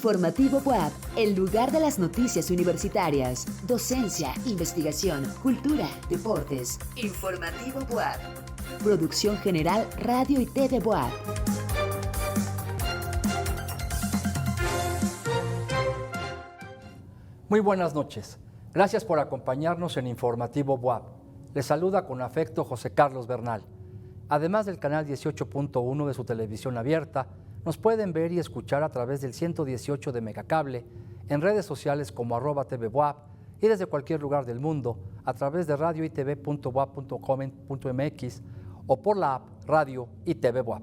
Informativo WAP, el lugar de las noticias universitarias, docencia, investigación, cultura, deportes. Informativo WAP. Producción general Radio y TV WAP. Muy buenas noches. Gracias por acompañarnos en Informativo WAP. Les saluda con afecto José Carlos Bernal. Además del canal 18.1 de su televisión abierta, nos pueden ver y escuchar a través del 118 de Megacable, en redes sociales como @tvwap y desde cualquier lugar del mundo a través de radioitv.wap.com.mx o por la app Radio y TV WAP.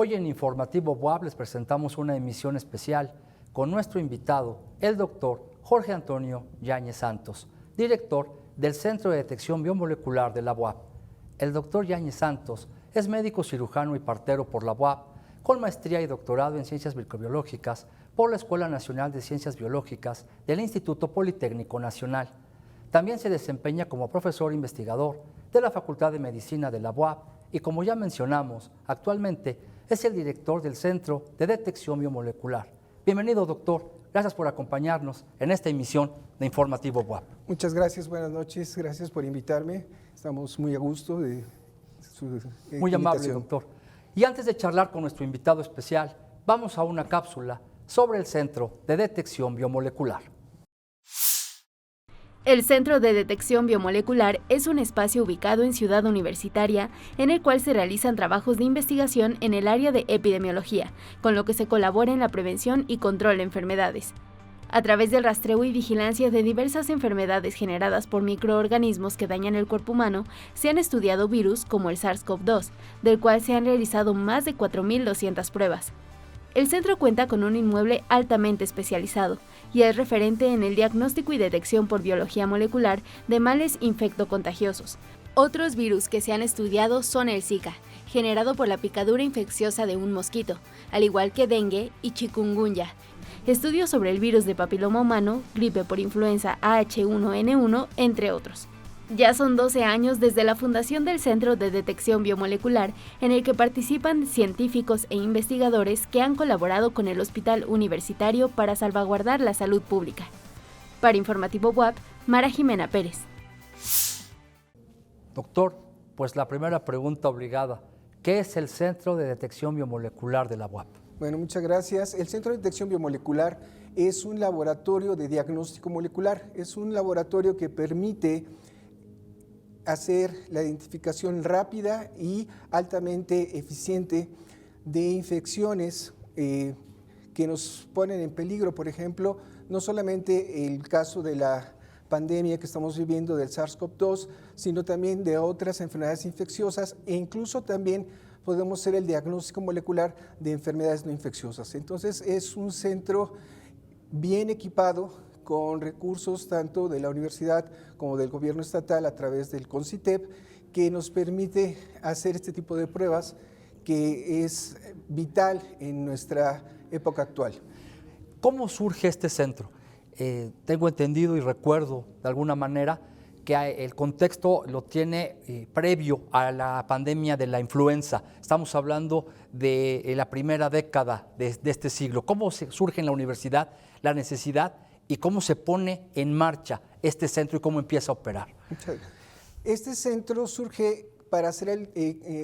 Hoy en Informativo WAP les presentamos una emisión especial con nuestro invitado, el doctor Jorge Antonio Yáñez Santos, director del Centro de Detección Biomolecular de la UAP. El doctor Yáñez Santos es médico cirujano y partero por la UAP, con maestría y doctorado en Ciencias Microbiológicas por la Escuela Nacional de Ciencias Biológicas del Instituto Politécnico Nacional. También se desempeña como profesor investigador de la Facultad de Medicina de la UAP y, como ya mencionamos, actualmente es el director del Centro de Detección Biomolecular. Bienvenido, doctor. Gracias por acompañarnos en esta emisión de Informativo WAP. Muchas gracias, buenas noches. Gracias por invitarme. Estamos muy a gusto de su Muy amable, doctor. Y antes de charlar con nuestro invitado especial, vamos a una cápsula sobre el Centro de Detección Biomolecular. El Centro de Detección Biomolecular es un espacio ubicado en Ciudad Universitaria en el cual se realizan trabajos de investigación en el área de epidemiología, con lo que se colabora en la prevención y control de enfermedades. A través del rastreo y vigilancia de diversas enfermedades generadas por microorganismos que dañan el cuerpo humano, se han estudiado virus como el SARS-CoV-2, del cual se han realizado más de 4.200 pruebas. El centro cuenta con un inmueble altamente especializado y es referente en el diagnóstico y detección por biología molecular de males infectocontagiosos. Otros virus que se han estudiado son el Zika, generado por la picadura infecciosa de un mosquito, al igual que dengue y chikungunya. Estudios sobre el virus de papiloma humano, gripe por influenza H1N1, entre otros. Ya son 12 años desde la fundación del Centro de Detección Biomolecular, en el que participan científicos e investigadores que han colaborado con el Hospital Universitario para salvaguardar la salud pública. Para Informativo WAP, Mara Jimena Pérez. Doctor, pues la primera pregunta obligada, ¿qué es el Centro de Detección Biomolecular de la UAP? Bueno, muchas gracias. El Centro de Detección Biomolecular es un laboratorio de diagnóstico molecular. Es un laboratorio que permite hacer la identificación rápida y altamente eficiente de infecciones que nos ponen en peligro. Por ejemplo, no solamente el caso de la pandemia que estamos viviendo del SARS-CoV-2, sino también de otras enfermedades infecciosas e incluso también podemos hacer el diagnóstico molecular de enfermedades no infecciosas. Entonces, es un centro bien equipado con recursos tanto de la universidad como del gobierno estatal a través del CONCITEP, que nos permite hacer este tipo de pruebas que es vital en nuestra época actual. ¿Cómo surge este centro? Tengo entendido y recuerdo de alguna manera que el contexto lo tiene previo a la pandemia de la influenza. Estamos hablando de la primera década de este siglo. ¿Cómo surge en la universidad la necesidad y cómo se pone en marcha este centro y cómo empieza a operar? Este centro surge para hacer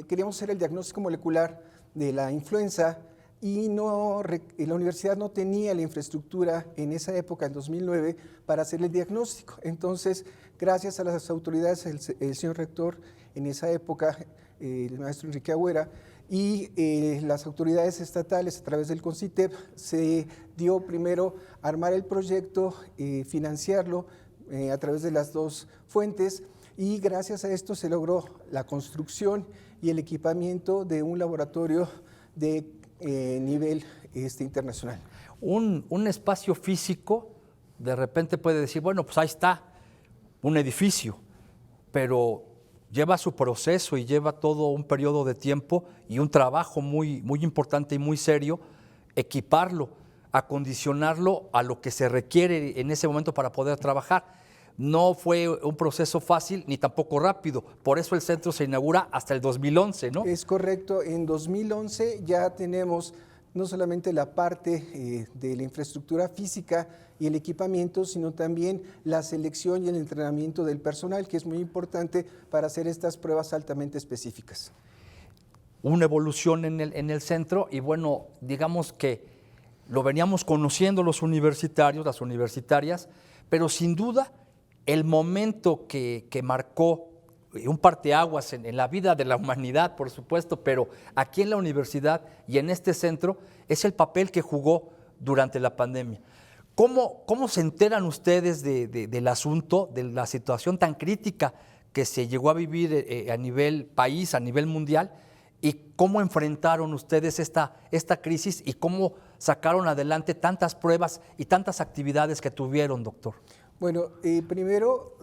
queríamos hacer el diagnóstico molecular de la influenza y la universidad no tenía la infraestructura en esa época, en 2009, para hacer el diagnóstico. Entonces, gracias a las autoridades, el señor rector en esa época, el maestro Enrique Agüera, y las autoridades estatales a través del CONCITEP se dio primero armar el proyecto, financiarlo a través de las dos fuentes y gracias a esto se logró la construcción y el equipamiento de un laboratorio de nivel internacional. Un espacio físico, de repente puede decir, bueno, pues ahí está un edificio, pero lleva su proceso y lleva todo un periodo de tiempo y un trabajo muy, muy importante y muy serio, equiparlo, acondicionarlo a lo que se requiere en ese momento para poder trabajar. No fue un proceso fácil ni tampoco rápido, por eso el centro se inaugura hasta el 2011, ¿no? Es correcto, en 2011 ya tenemos no solamente la parte de la infraestructura física y el equipamiento, sino también la selección y el entrenamiento del personal, que es muy importante para hacer estas pruebas altamente específicas. Una evolución en el centro y bueno, digamos que lo veníamos conociendo los universitarios, las universitarias, pero sin duda el momento que marcó un parteaguas en la vida de la humanidad, por supuesto, pero aquí en la universidad y en este centro es el papel que jugó durante la pandemia. ¿Cómo se enteran ustedes del asunto, de la situación tan crítica que se llegó a vivir a nivel país, a nivel mundial? ¿Y cómo enfrentaron ustedes esta crisis y cómo sacaron adelante tantas pruebas y tantas actividades que tuvieron, doctor? Bueno, primero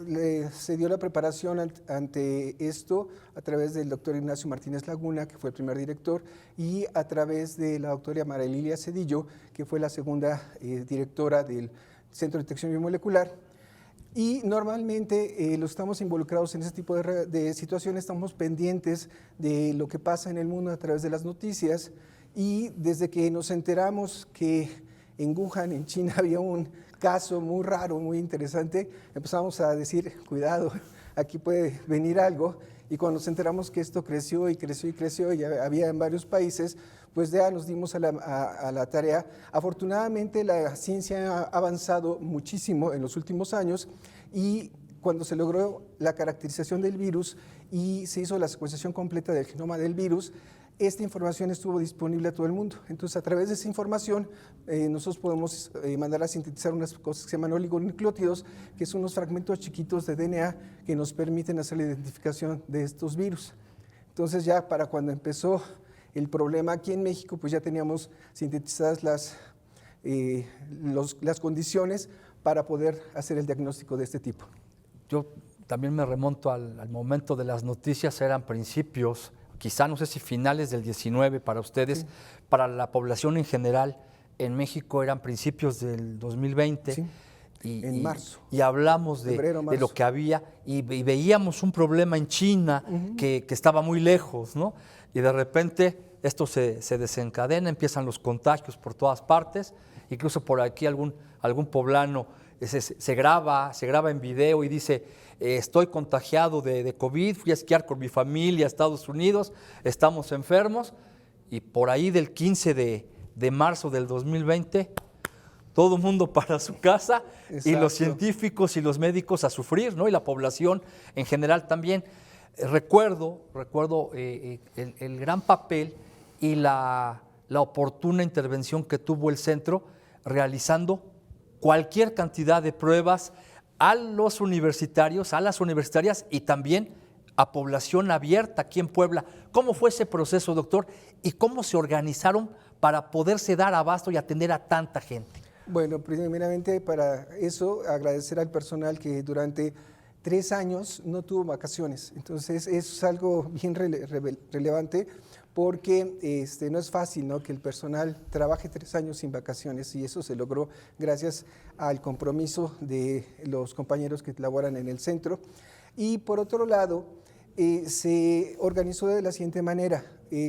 se dio la preparación ante esto a través del doctor Ignacio Martínez Laguna, que fue el primer director, y a través de la doctora María Lilia Cedillo, que fue la segunda directora del Centro de Detección Biomolecular. Y normalmente los estamos involucrados en ese tipo de situaciones, estamos pendientes de lo que pasa en el mundo a través de las noticias, y desde que nos enteramos que en Wuhan, en China, había un caso muy raro, muy interesante, empezamos a decir, cuidado, aquí puede venir algo, y cuando nos enteramos que esto creció y creció y creció, y había en varios países, pues ya nos dimos a la tarea. Afortunadamente la ciencia ha avanzado muchísimo en los últimos años, y cuando se logró la caracterización del virus y se hizo la secuenciación completa del genoma del virus, esta información estuvo disponible a todo el mundo. Entonces, a través de esa información, nosotros podemos mandar a sintetizar unas cosas que se llaman oligonucleótidos, que son unos fragmentos chiquitos de DNA que nos permiten hacer la identificación de estos virus. Entonces, ya para cuando empezó el problema aquí en México, pues ya teníamos sintetizadas las condiciones para poder hacer el diagnóstico de este tipo. Yo también me remonto al momento de las noticias, eran principios, quizá no sé si finales del 19 para ustedes, sí. Para la población en general en México eran principios del 2020. Sí. En marzo. Y hablamos de lo que había y veíamos un problema en China que estaba muy lejos, ¿no? Y de repente esto se desencadena, empiezan los contagios por todas partes, incluso por aquí algún poblano se graba en video y dice, estoy contagiado de COVID, fui a esquiar con mi familia a Estados Unidos, estamos enfermos, y por ahí del 15 de marzo del 2020, todo el mundo para su casa. Exacto. Y los científicos y los médicos a sufrir, ¿no? Y la población en general también. Recuerdo el gran papel y la oportuna intervención que tuvo el centro realizando cualquier cantidad de pruebas a los universitarios, a las universitarias y también a población abierta aquí en Puebla. ¿Cómo fue ese proceso, doctor? ¿Y cómo se organizaron para poderse dar abasto y atender a tanta gente? Bueno, primeramente para eso agradecer al personal que durante 3 años no tuvo vacaciones. Entonces eso es algo bien relevante porque no es fácil, ¿no?, que el personal trabaje 3 años sin vacaciones, y eso se logró gracias al compromiso de los compañeros que laboran en el centro. Y por otro lado, se organizó de la siguiente manera.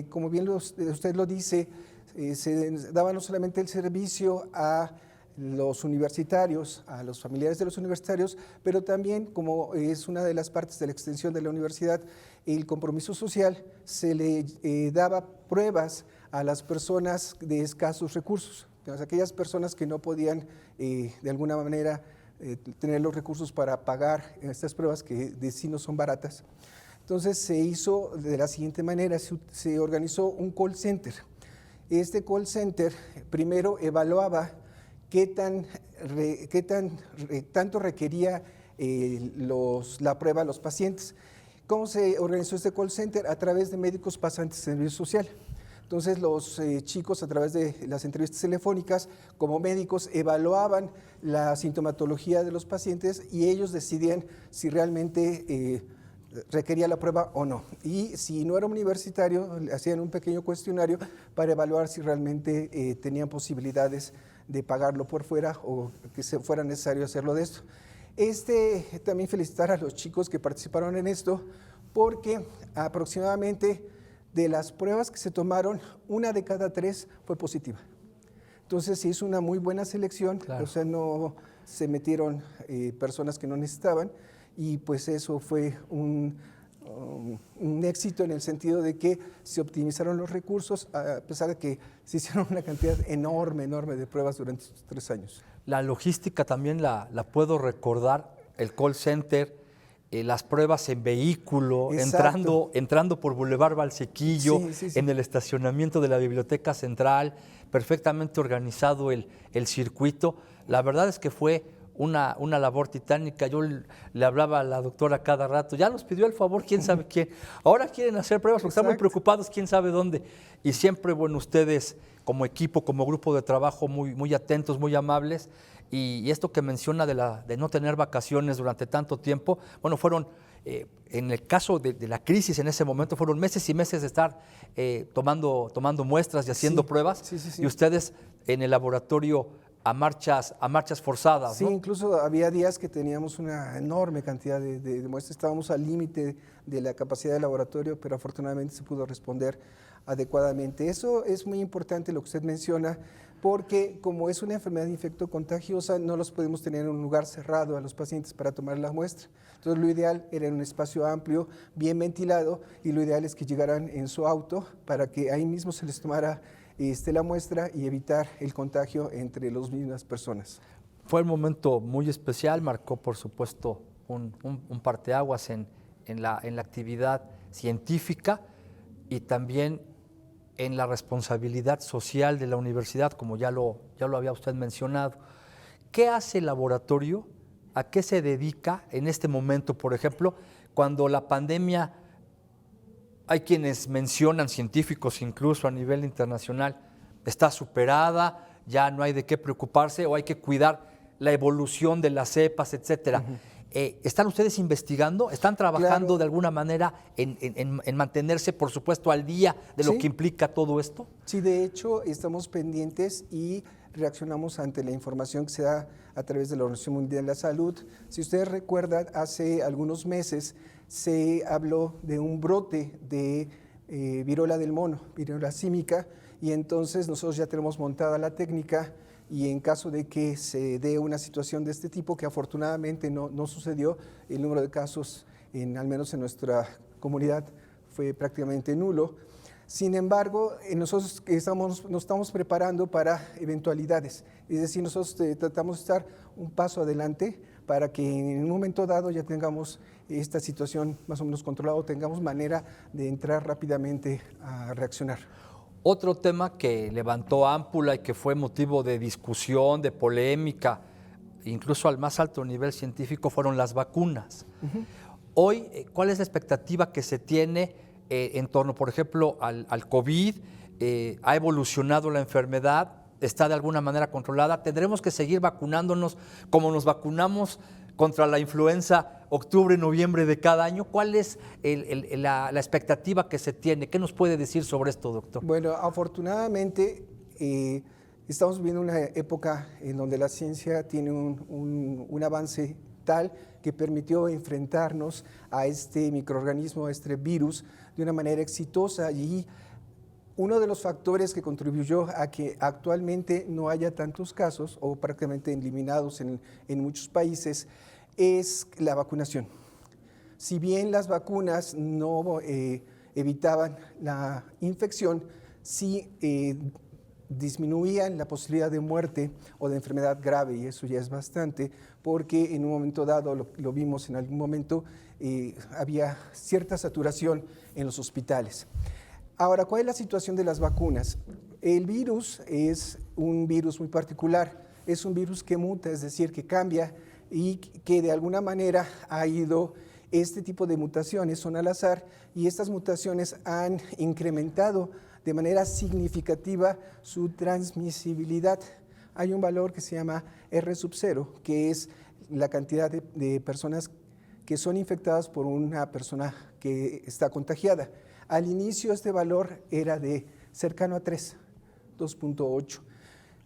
Como bien usted lo dice, se daba no solamente el servicio a los universitarios, a los familiares de los universitarios, pero también, como es una de las partes de la extensión de la universidad, el compromiso social, se le daba pruebas a las personas de escasos recursos, aquellas personas que no podían de alguna manera tener los recursos para pagar estas pruebas que de sí no son baratas. Entonces se hizo de la siguiente manera, se organizó un call center. Este call center primero evaluaba qué tanto requería la prueba a los pacientes. ¿Cómo se organizó este call center? A través de médicos pasantes de servicio social. Entonces los chicos, a través de las entrevistas telefónicas, como médicos, evaluaban la sintomatología de los pacientes y ellos decidían si realmente requería la prueba o no. Y si no era universitario, le hacían un pequeño cuestionario para evaluar si realmente tenían posibilidades de pagarlo por fuera o que fuera necesario hacerlo de esto. También felicitar a los chicos que participaron en esto, porque aproximadamente de las pruebas que se tomaron, 1 de cada 3 fue positiva. Entonces se hizo una muy buena selección, claro. O sea, no se metieron personas que no necesitaban, y pues eso fue un éxito en el sentido de que se optimizaron los recursos, a pesar de que se hicieron una cantidad enorme de pruebas durante estos 3 años. La logística también la puedo recordar, el call center, las pruebas en vehículo, entrando por Boulevard Valsequillo, sí. En el estacionamiento de la Biblioteca Central, perfectamente organizado el circuito. La verdad es que fue una labor titánica. Yo le hablaba a la doctora cada rato, ya nos pidió el favor, quién sabe quién. Ahora quieren hacer pruebas porque están muy preocupados, quién sabe dónde. Y siempre, bueno, ustedes como equipo, como grupo de trabajo, muy atentos, muy amables. Y esto que menciona de no tener vacaciones durante tanto tiempo, bueno, fueron, en el caso de la crisis en ese momento, fueron meses y meses de estar tomando muestras y haciendo pruebas. Sí. Y ustedes en el laboratorio a marchas forzadas, sí, ¿no? Incluso había días que teníamos una enorme cantidad de muestras, estábamos al límite de la capacidad del laboratorio, pero afortunadamente se pudo responder adecuadamente. Eso es muy importante lo que usted menciona, porque como es una enfermedad infectocontagiosa, no los podemos tener en un lugar cerrado a los pacientes para tomar la muestra. Entonces lo ideal era en un espacio amplio, bien ventilado, y lo ideal es que llegaran en su auto para que ahí mismo se les tomara la muestra y evitar el contagio entre las mismas personas. Fue un momento muy especial, marcó por supuesto un parteaguas en la actividad científica y también en la responsabilidad social de la universidad, como ya lo había usted mencionado. ¿Qué hace el laboratorio? ¿A qué se dedica en este momento, por ejemplo, cuando la pandemia, hay quienes mencionan, científicos incluso a nivel internacional, está superada, ya no hay de qué preocuparse o hay que cuidar la evolución de las cepas, etcétera? ¿Están ustedes investigando? ¿Están trabajando de alguna manera en mantenerse, por supuesto, al día de lo que implica todo esto? Sí, de hecho, estamos pendientes y reaccionamos ante la información que se da a través de la Organización Mundial de la Salud. Si ustedes recuerdan, hace algunos meses se habló de un brote de viruela del mono, viruela símica, y entonces nosotros ya tenemos montada la técnica, y en caso de que se dé una situación de este tipo, que afortunadamente no sucedió, el número de casos, al menos en nuestra comunidad, fue prácticamente nulo. Sin embargo, nosotros nos estamos preparando para eventualidades, es decir, nosotros tratamos de estar un paso adelante para que en un momento dado ya tengamos esta situación más o menos controlada, tengamos manera de entrar rápidamente a reaccionar. Otro tema que levantó ámpula y que fue motivo de discusión, de polémica, incluso al más alto nivel científico, fueron las vacunas. Uh-huh. Hoy, ¿cuál es la expectativa que se tiene en torno, por ejemplo, al COVID? ¿Ha evolucionado la enfermedad? ¿Está de alguna manera controlada? ¿Tendremos que seguir vacunándonos como nos vacunamos contra la influenza octubre, noviembre de cada año? ¿Cuál es la expectativa que se tiene? ¿Qué nos puede decir sobre esto, doctor? Bueno, afortunadamente estamos viviendo una época en donde la ciencia tiene un avance tal que permitió enfrentarnos a este microorganismo, a este virus, de una manera exitosa, y uno de los factores que contribuyó a que actualmente no haya tantos casos o prácticamente eliminados en muchos países es la vacunación. Si bien las vacunas no evitaban la infección, sí disminuían la posibilidad de muerte o de enfermedad grave, y eso ya es bastante, porque en un momento dado, lo vimos en algún momento, había cierta saturación en los hospitales. Ahora, ¿cuál es la situación de las vacunas? El virus es un virus muy particular, es un virus que muta, es decir, que cambia y que de alguna manera ha ido, este tipo de mutaciones son al azar, y estas mutaciones han incrementado de manera significativa su transmisibilidad. Hay un valor que se llama R sub 0, que es la cantidad de personas que son infectadas por una persona que está contagiada. Al inicio este valor era de cercano a 3, 2.8.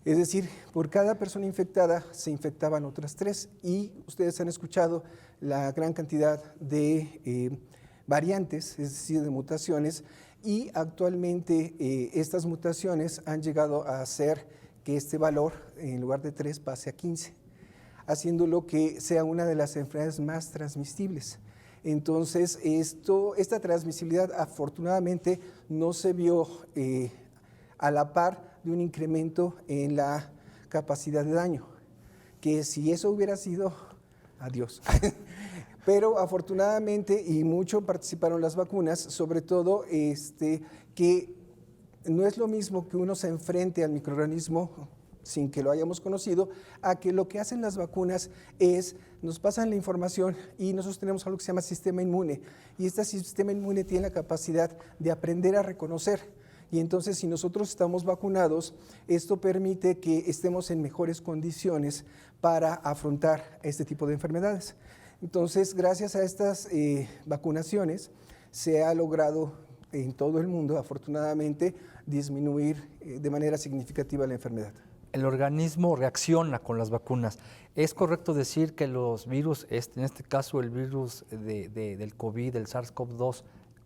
Es decir, por cada persona infectada se infectaban otras 3 y ustedes han escuchado la gran cantidad de variantes, es decir, de mutaciones, y actualmente estas mutaciones han llegado a hacer que este valor, en lugar de 3, pase a 15, haciéndolo que sea una de las enfermedades más transmisibles. Entonces, esta transmisibilidad afortunadamente no se vio a la par de un incremento en la capacidad de daño, que si eso hubiera sido, adiós. Pero afortunadamente, y mucho participaron las vacunas, sobre todo que no es lo mismo que uno se enfrente al microorganismo sin que lo hayamos conocido, a que lo que hacen las vacunas es, nos pasan la información y nosotros tenemos algo que se llama sistema inmune, y este sistema inmune tiene la capacidad de aprender a reconocer. Y entonces, si nosotros estamos vacunados, esto permite que estemos en mejores condiciones para afrontar este tipo de enfermedades. Entonces, gracias a estas vacunaciones, se ha logrado en todo el mundo, afortunadamente, disminuir de manera significativa la enfermedad. El organismo reacciona con las vacunas. ¿Es correcto decir que los virus, en este caso el virus del COVID, del SARS-CoV-2,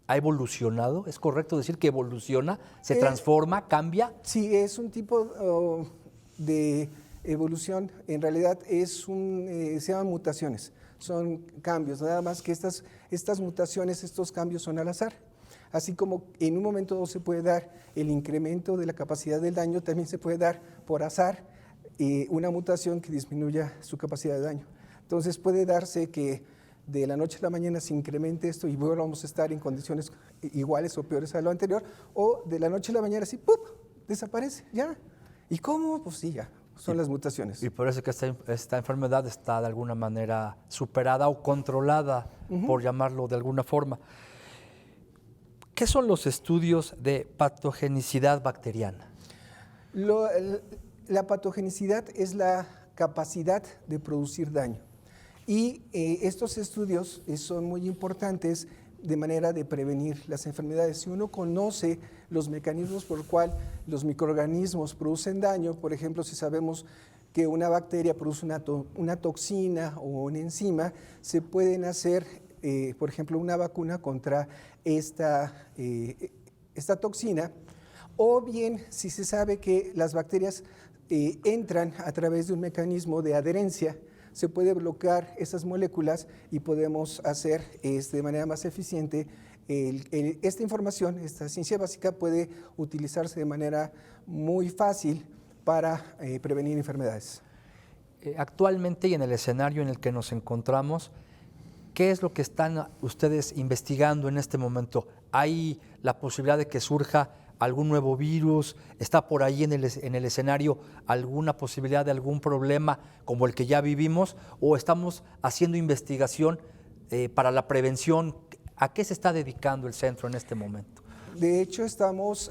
ha evolucionado? ¿Es correcto decir que evoluciona, se transforma, cambia? Sí, es un tipo de evolución. En realidad se llaman mutaciones, son cambios. Nada más que estas mutaciones, estos cambios son al azar. Así como en un momento dado se puede dar el incremento de la capacidad del daño, también se puede dar por azar una mutación que disminuya su capacidad de daño. Entonces puede darse que de la noche a la mañana se incremente esto y luego vamos a estar en condiciones iguales o peores a lo anterior, o de la noche a la mañana así, ¡pup!, desaparece, ya. ¿Y cómo? Pues sí, ya, son las mutaciones. Y parece que esta enfermedad está de alguna manera superada o controlada, por llamarlo de alguna forma. ¿Qué son los estudios de patogenicidad bacteriana? La patogenicidad es la capacidad de producir daño. Y estos estudios son muy importantes de manera de prevenir las enfermedades. Si uno conoce los mecanismos por los cuales los microorganismos producen daño, por ejemplo, si sabemos que una bacteria produce una toxina o una enzima, se pueden hacer, por ejemplo, una vacuna contra esta toxina, o bien si se sabe que las bacterias entran a través de un mecanismo de adherencia, se puede bloquear esas moléculas y podemos hacer de manera más eficiente esta información. Esta ciencia básica puede utilizarse de manera muy fácil para prevenir enfermedades. Actualmente y en el escenario en el que nos encontramos, ¿qué es lo que están ustedes investigando en este momento? ¿Hay la posibilidad de que surja algún nuevo virus? ¿Está por ahí en el escenario alguna posibilidad de algún problema como el que ya vivimos? ¿O estamos haciendo investigación para la prevención? ¿A qué se está dedicando el centro en este momento? De hecho, estamos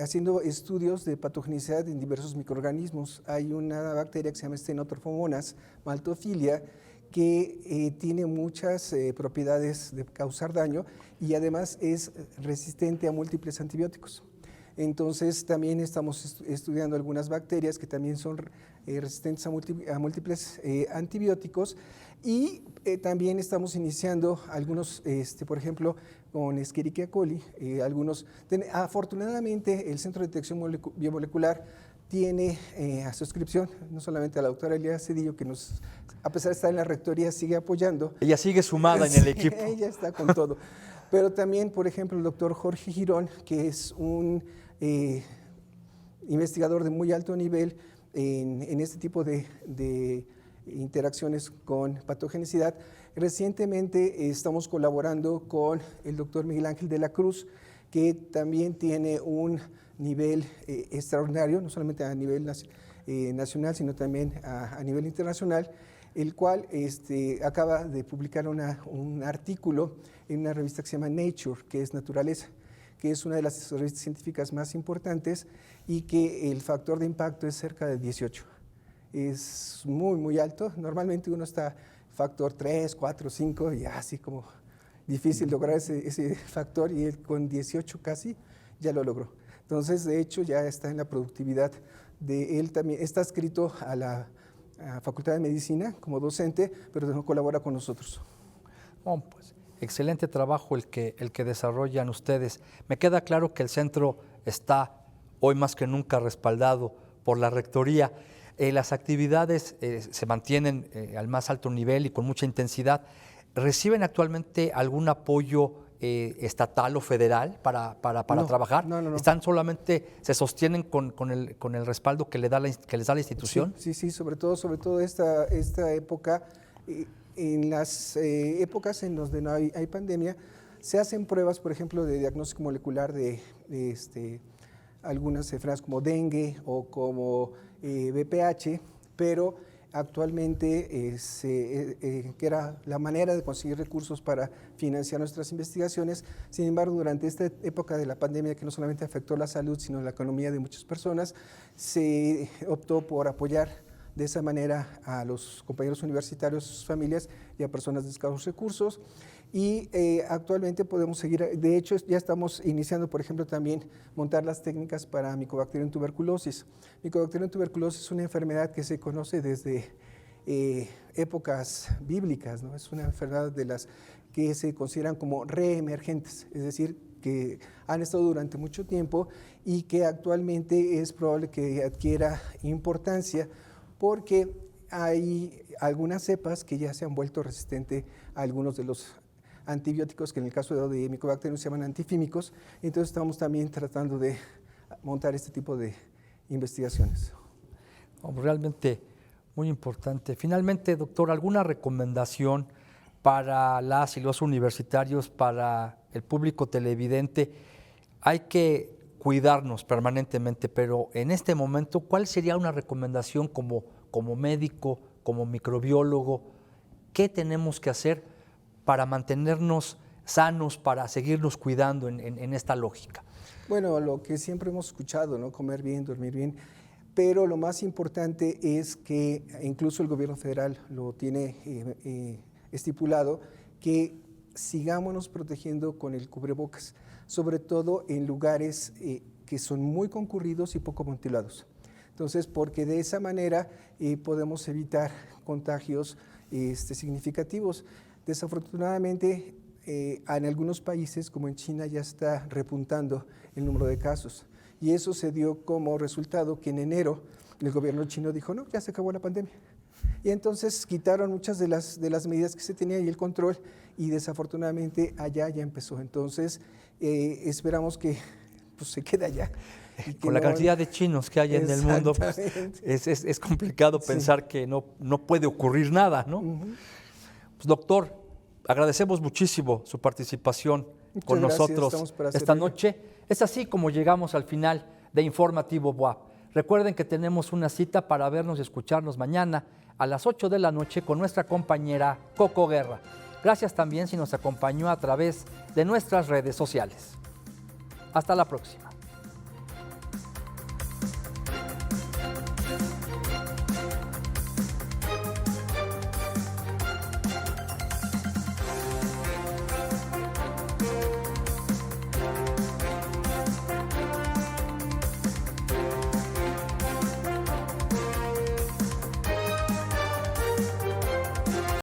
haciendo estudios de patogenicidad en diversos microorganismos. Hay una bacteria que se llama Stenotrophomonas maltophilia, que tiene muchas propiedades de causar daño y además es resistente a múltiples antibióticos. Entonces también estamos estudiando algunas bacterias que también son resistentes a múltiples antibióticos, y también estamos iniciando algunos, por ejemplo, con Escherichia coli, afortunadamente el Centro de Detección Biomolecular tiene a suscripción no solamente a la doctora Elia Cedillo, que a pesar de estar en la rectoría, sigue apoyando. Ella sigue sumada en el equipo. Ella está con todo. Pero también, por ejemplo, el doctor Jorge Girón, que es un investigador de muy alto nivel en este tipo de interacciones con patogenicidad. Recientemente estamos colaborando con el doctor Miguel Ángel de la Cruz, que también tiene un nivel extraordinario, no solamente a nivel nacional, sino también a nivel internacional, el cual acaba de publicar un artículo en una revista que se llama Nature, que es Naturaleza, que es una de las revistas científicas más importantes y que el factor de impacto es cerca de 18. Es muy, muy alto. Normalmente uno está factor 3, 4, 5, y así como difícil lograr ese factor, y él con 18 casi ya lo logró. Entonces, de hecho, ya está en la productividad de él también. Está adscrito a la Facultad de Medicina como docente, pero no colabora con nosotros. Bueno, pues, excelente trabajo el que desarrollan ustedes. Me queda claro que el centro está hoy más que nunca respaldado por la Rectoría. Las actividades se mantienen al más alto nivel y con mucha intensidad. ¿Reciben actualmente algún apoyo estatal o federal para trabajar? No. ¿Están solamente, se sostienen con el respaldo que les da la institución? Sí, sobre todo esta época. En las épocas en donde no hay pandemia, se hacen pruebas, por ejemplo, de diagnóstico molecular de algunas enfermedades como dengue o como VPH, pero actualmente que era la manera de conseguir recursos para financiar nuestras investigaciones. Sin embargo, durante esta época de la pandemia, que no solamente afectó la salud, sino la economía de muchas personas, se optó por apoyar de esa manera a los compañeros universitarios, sus familias y a personas de escasos recursos. Y actualmente podemos seguir, de hecho ya estamos iniciando, por ejemplo, también montar las técnicas para Mycobacterium tuberculosis. Mycobacterium tuberculosis es una enfermedad que se conoce desde épocas bíblicas, ¿no? Es una enfermedad de las que se consideran como reemergentes, es decir, que han estado durante mucho tiempo y que actualmente es probable que adquiera importancia porque hay algunas cepas que ya se han vuelto resistentes a algunos de los antibióticos, que en el caso de Mycobacterium se llaman antifímicos. Entonces estamos también tratando de montar este tipo de investigaciones. Realmente muy importante. Finalmente, doctor, ¿alguna recomendación para las y los universitarios, para el público televidente? Hay que cuidarnos permanentemente, pero en este momento, ¿cuál sería una recomendación como médico, como microbiólogo? ¿Qué tenemos que hacer para mantenernos sanos, para seguirnos cuidando en esta lógica? Bueno, lo que siempre hemos escuchado, ¿no? Comer bien, dormir bien, pero lo más importante es que incluso el gobierno federal lo tiene estipulado, que sigámonos protegiendo con el cubrebocas, sobre todo en lugares que son muy concurridos y poco ventilados. Entonces, porque de esa manera podemos evitar contagios significativos. Desafortunadamente, en algunos países, como en China, ya está repuntando el número de casos. Y eso se dio como resultado que en enero el gobierno chino dijo, no, ya se acabó la pandemia. Y entonces quitaron muchas de las medidas que se tenían y el control, y desafortunadamente allá ya empezó. Entonces, esperamos que pues, se quede allá. Con la cantidad de chinos que hay en el mundo, pues, es complicado pensar que no puede ocurrir nada, ¿no? Pues, doctor, agradecemos muchísimo su participación con nosotros esta noche. Es así como llegamos al final de Informativo BUAP. Recuerden que tenemos una cita para vernos y escucharnos mañana a las 8 de la noche con nuestra compañera Coco Guerra. Gracias también si nos acompañó a través de nuestras redes sociales. Hasta la próxima.